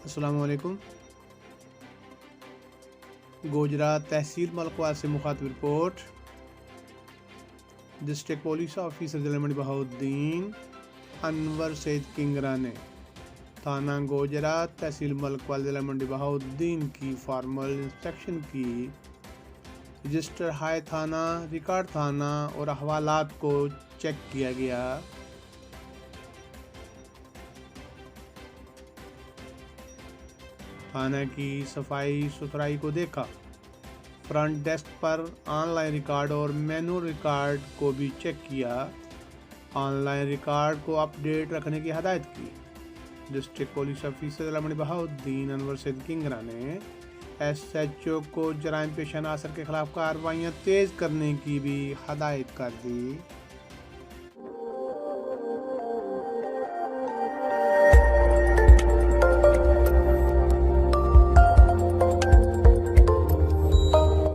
अस्सलाम वालेकुम। गोजरा तहसील मलकवा से मुखातिब रिपोर्ट। डिस्ट्रिक्ट पुलिस ऑफिसर जिला मंडी बहाउद्दीन अनवर सैद किंगरा ने थाना गोजरा तहसील मलकवा जिला मंडी बहाउद्दीन की फॉर्मल इंस्पेक्शन की। रजिस्टर हाई थाना, रिकॉर्ड थाना और हवालात को चेक किया गया। थाना की सफाई सुथराई को देखा। फ्रंट डेस्क पर ऑनलाइन रिकॉर्ड और मैनुअल रिकॉर्ड को भी चेक किया। ऑनलाइन रिकॉर्ड को अपडेट रखने की हदायत की। डिस्ट्रिक्ट पुलिस ऑफिसर जिला मंडी बहाउद्दीन अनवर सैद किंगरा ने SHO को जराइम पेशा असर के खिलाफ कार्रवाइयाँ तेज करने की भी हदायत कर दी।